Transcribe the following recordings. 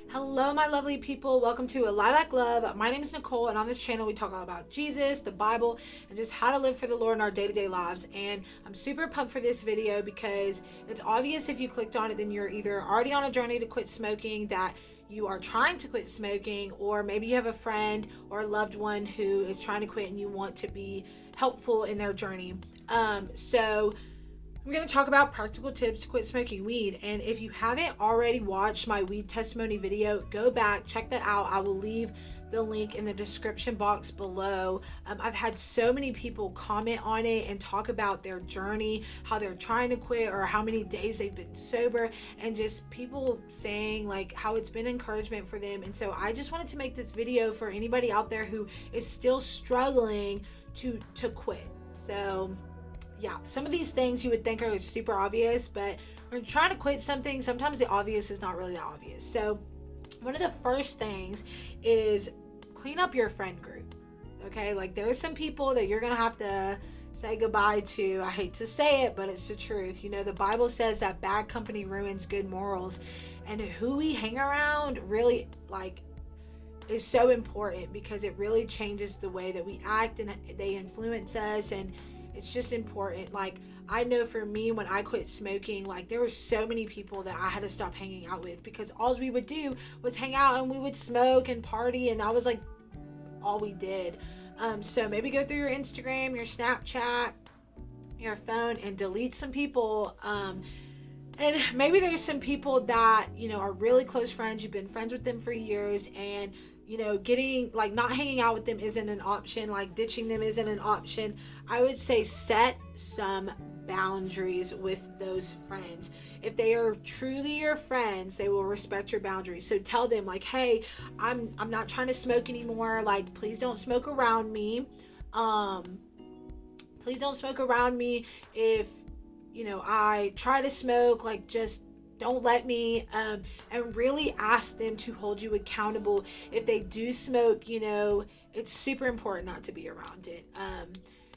Hello, my lovely people. Welcome to A Lilac Love. My name is Nicole, and on this channel, we talk all about Jesus, the Bible, and just how to live for the Lord in our day-to-day lives. And I'm super pumped for this video because it's obvious if you clicked on it, then you're either already on a journey to quit smoking, that you are trying to quit smoking, or maybe you have a friend or a loved one who is trying to quit and you want to be helpful in their journey. So I'm going to talk about practical tips to quit smoking weed. And if you haven't already watched my weed testimony video, go back, check that out. I will leave the link in the description box below. I've had so many people comment on it and talk about their journey, how they're trying to quit or how many days they've been sober, and just people saying like how it's been encouragement for them. And so I just wanted to make this video for anybody out there who is still struggling to quit. So yeah, some of these things you would think are super obvious, but when you're trying to quit something, sometimes the obvious is not really that obvious. So one of the first things is clean up your friend group. Okay, like there's some people that you're gonna have to say goodbye to. I hate to say it, but it's the truth. You know, the Bible says that bad company ruins good morals, and who we hang around really is so important because it really changes the way that we act and they influence us, and it's just important. Like, I know for me, when I quit smoking, like there were so many people that I had to stop hanging out with because all we would do was hang out and we would smoke and party, and that was like all we did. So maybe go through your Instagram, your Snapchat, your phone, and delete some people. And maybe there's some people that, you know, are really close friends. You've been friends with them for years, and you know, getting like not hanging out with them isn't an option, like ditching them isn't an option. I would say set some boundaries with those friends. If they are truly your friends, they will respect your boundaries. So tell them like, hey, I'm not trying to smoke anymore. Like, please don't smoke around me. Please don't smoke around me. If, you know, I try to smoke, like just don't let me, and really ask them to hold you accountable. If they do smoke, you know, it's super important not to be around it,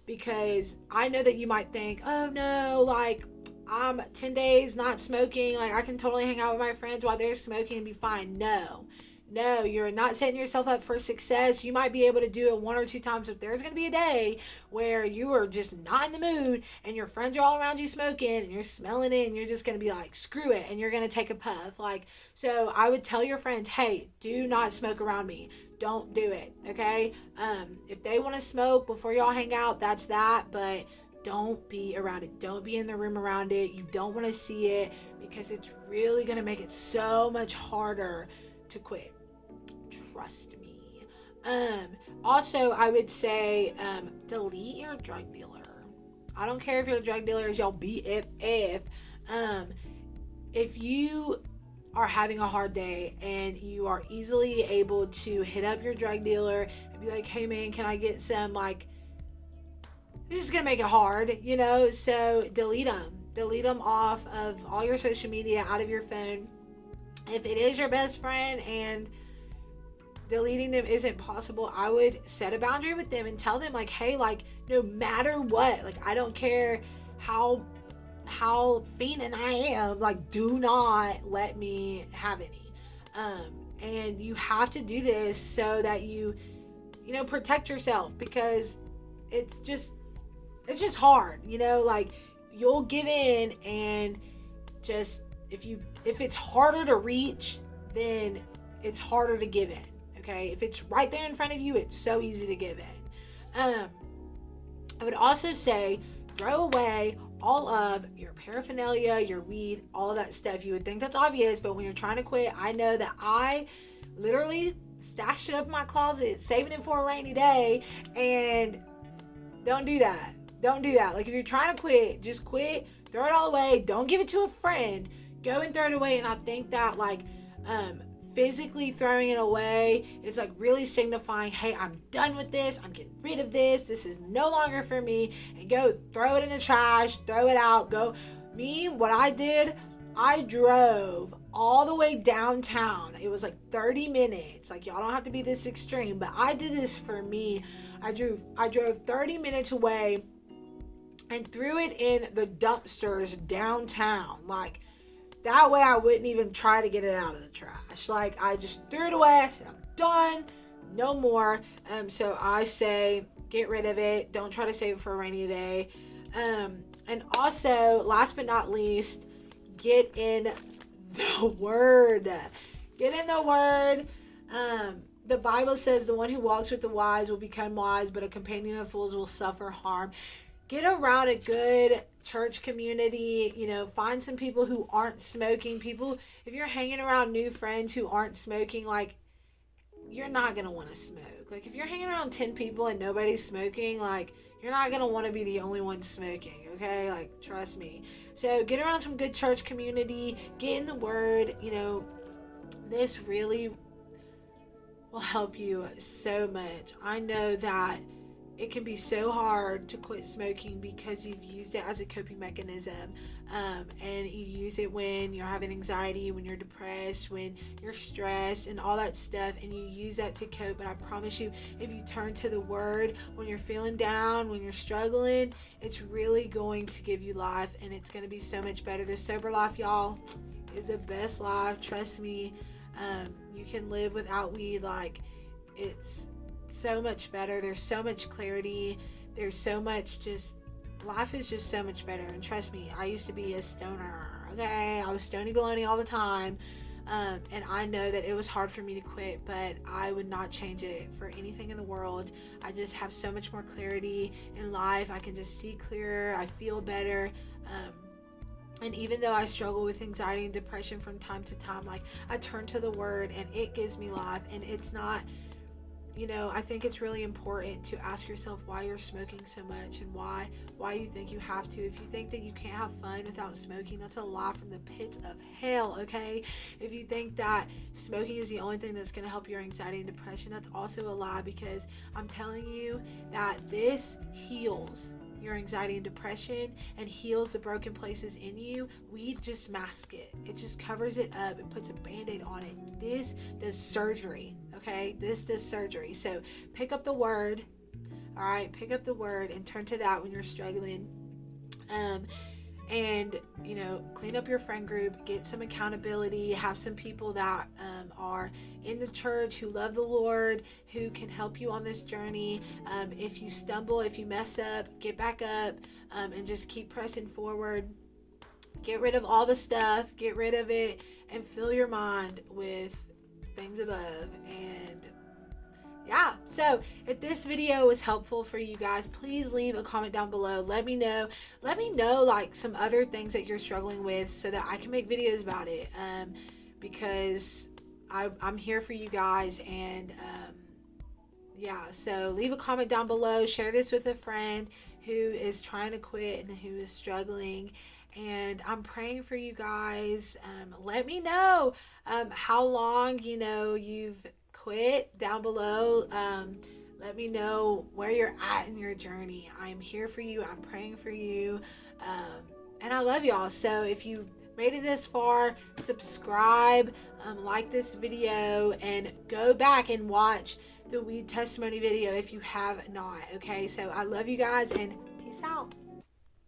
because I know that you might think, oh no, like I'm 10 days not smoking, like I can totally hang out with my friends while they're smoking and be fine. No, you're not setting yourself up for success. You might be able to do it one or two times, but there's going to be a day where you are just not in the mood and your friends are all around you smoking and you're smelling it and you're just going to be like, screw it, and you're going to take a puff. Like, so I would tell your friends, hey, do not smoke around me. Don't do it, okay? If they want to smoke before y'all hang out, that's that, but don't be around it. Don't be in the room around it. You don't want to see it because it's really going to make it so much harder to quit. Trust me. Also, I would say delete your drug dealer. I don't care if your drug dealer is your BFF. If you are having a hard day and you are easily able to hit up your drug dealer and be like, hey man, can I get some, like, this is gonna make it hard, you know? So delete them off of all your social media, out of your phone. If it is your best friend and deleting them isn't possible, I would set a boundary with them and tell them like, hey, like no matter what, like I don't care how fiending I am, like do not let me have any. And you have to do this so that you know, protect yourself, because it's just hard, you know, like you'll give in, and just if it's harder to reach, then it's harder to give in. Okay, if it's right there in front of you, it's so easy to give in. I would also say throw away all of your paraphernalia, your weed, all of that stuff. You would think that's obvious, but when you're trying to quit, I know that I literally stashed it up in my closet, saving it for a rainy day, and don't do that. Don't do that. Like if you're trying to quit, just quit, throw it all away. Don't give it to a friend. Go and throw it away. And I think that like physically throwing it away is like really signifying, hey, I'm done with this, I'm getting rid of this, this is no longer for me, and go throw it in the trash, throw it out. What I did, I drove all the way downtown. It was like 30 minutes. Like, y'all don't have to be this extreme, but I did this for me. I drove 30 minutes away and threw it in the dumpsters downtown. Like, that way I wouldn't even try to get it out of the trash. Like, I just threw it away. I said, I'm done, no more. So I say, get rid of it. Don't try to save it for a rainy day. And also, last but not least, get in the Word. Get in the Word. The Bible says the one who walks with the wise will become wise, but a companion of fools will suffer harm. Get around a good church community. Find some people who aren't smoking. If you're hanging around new friends who aren't smoking, like, you're not going to want to smoke. Like, if you're hanging around 10 people and nobody's smoking, like, you're not going to want to be the only one smoking, okay? Like, trust me. So get around some good church community. Get in the Word. This really will help you so much. I know that it can be so hard to quit smoking because you've used it as a coping mechanism, and you use it when you're having anxiety, when you're depressed, when you're stressed, and all that stuff, and you use that to cope. But I promise you, if you turn to the Word when you're feeling down, when you're struggling, it's really going to give you life, and it's going to be so much better. The sober life, y'all, is the best life. Trust me. You can live without weed. Like, it's so much better. There's so much clarity. There's so much life is just so much better. And trust me, I used to be a stoner. Okay, I was stony baloney all the time, and I know that it was hard for me to quit, but I would not change it for anything in the world. I just have so much more clarity in life. I can just see clearer. I feel better. And even though I struggle with anxiety and depression from time to time, like, I turn to the Word and it gives me life. And it's not, I think it's really important to ask yourself why you're smoking so much and why you think you have to. If you think that you can't have fun without smoking, that's a lie from the pits of hell, okay? If you think that smoking is the only thing that's going to help your anxiety and depression, that's also a lie, because I'm telling you that this heals your anxiety and depression and heals the broken places in you. Weed just masks it. It just covers it up and puts a band-aid on it. This does surgery, okay? This does surgery. So pick up the Word, all right? Pick up the Word and turn to that when you're struggling. And clean up your friend group, get some accountability, have some people that are in the church who love the Lord, who can help you on this journey. If you stumble, if you mess up, get back up, and just keep pressing forward. Get rid of all the stuff, get rid of it, and fill your mind with things above. And yeah, so if this video was helpful for you guys, please leave a comment down below. Let me know like some other things that you're struggling with so that I can make videos about it, because I'm here for you guys. And yeah, so leave a comment down below, share this with a friend who is trying to quit and who is struggling, and I'm praying for you guys. Let me know how long you've quit down below. Let me know where you're at in your journey. I'm here for you. I'm praying for you, and I love y'all. So if you made it this far, subscribe, like this video, and go back and watch the weed testimony video if you have not. Okay, so I love you guys, and peace out.